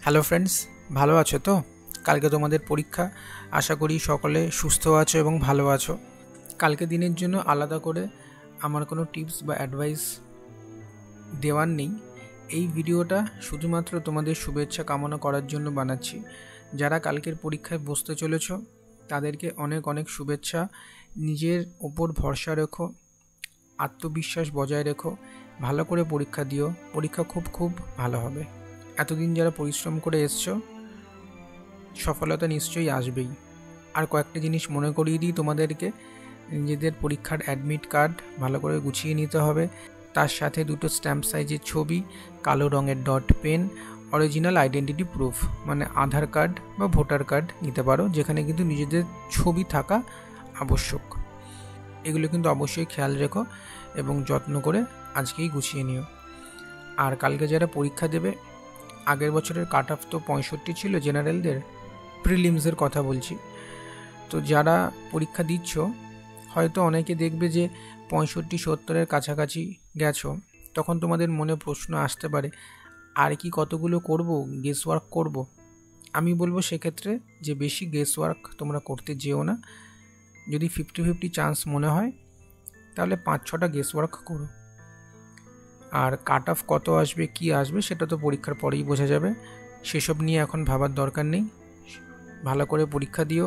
Hello friends, ভালো আছো তো? কালকে তোমাদের পরীক্ষা, আশা করি সকলে সুস্থ আছো এবং ভালো আছো। কালকে দিনের জন্য আলাদা করে আমার কোনো টিপস বা অ্যাডভাইস দেওয়ার নেই। এই ভিডিওটা শুধুমাত্র তোমাদের শুভেচ্ছা কামনা করার জন্য বানাচ্ছি। যারা কালকের পরীক্ষায় বসতে চলেছ তাদেরকে অনেক অনেক শুভেচ্ছা। নিজের ওপর ভরসা রেখো, আত্মবিশ্বাস বজায় রেখো, ভালো করে পরীক্ষা দিও। পরীক্ষা খুব খুব ভালো হবে। এতদিন যারা পরিশ্রম করে এসছো, সফলতা নিশ্চয়ই আসবেই। আর কয়েকটা জিনিস মনে করিয়ে দিই তোমাদেরকে। নিজেদের পরীক্ষার অ্যাডমিট কার্ড ভালো করে গুছিয়ে নিতে হবে। তার সাথে দুটো স্ট্যাম্প সাইজের ছবি, কালো রঙের dot pen, original identity proof মানে আধার কার্ড বা ভোটার কার্ড নিতে পারো, যেখানে কিন্তু নিজেদের ছবি থাকা আবশ্যক। এগুলো কিন্তু অবশ্যই খেয়াল রেখো এবং যত্ন করে আজকেই গুছিয়ে নিও। আর কালকে যারা পরীক্ষা দেবে, আগের বছরের কাট অফ তো 65 ছিল জেনারেলদের, প্রিলিমসের কথা বলছি। তো যারা পরীক্ষা দিচ্ছ, হয়তো অনেকে দেখবে যে 65-70-এর কাছাকাছি গেছো, তখন তোমাদের মনে প্রশ্ন আসতে পারে, আর কি কতগুলো করব, গেস ওয়ার্ক করব? আমি বলবো সেক্ষেত্রে যে বেশি গেস ওয়ার্ক তোমরা করতে যেও না। যদি 50-50 চান্স মনে হয় তাহলে 5-6টা গেস ওয়ার্ক করো। আর কাট অফ কত আসবে, কি আসবে, সেটা তো পরীক্ষার পরেই বোঝা যাবে। সেসব নিয়ে এখন ভাবার দরকার নেই। ভালো করে পরীক্ষা দিও,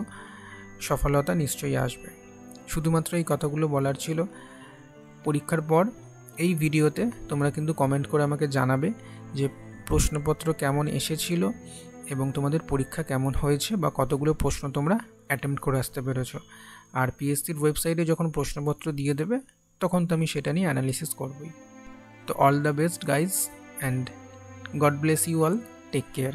সফলতা নিশ্চয়ই আসবে। শুধুমাত্র এই কথাগুলো বলার ছিল। পরীক্ষার পর এই ভিডিওতে তোমরা কিন্তু কমেন্ট করে আমাকে জানাবে যে প্রশ্নপত্র কেমন এসেছিল এবং তোমাদের পরীক্ষা কেমন হয়েছে বা কতগুলো প্রশ্ন তোমরা অ্যাটেম্প্ট করে আসতে পেরেছো। আর পিএসসির ওয়েবসাইটে যখন প্রশ্নপত্র দিয়ে দেবে, তখন তো আমি সেটা নিয়ে অ্যানালিসিস করবই। তো all the best guys, and God bless you all, take care.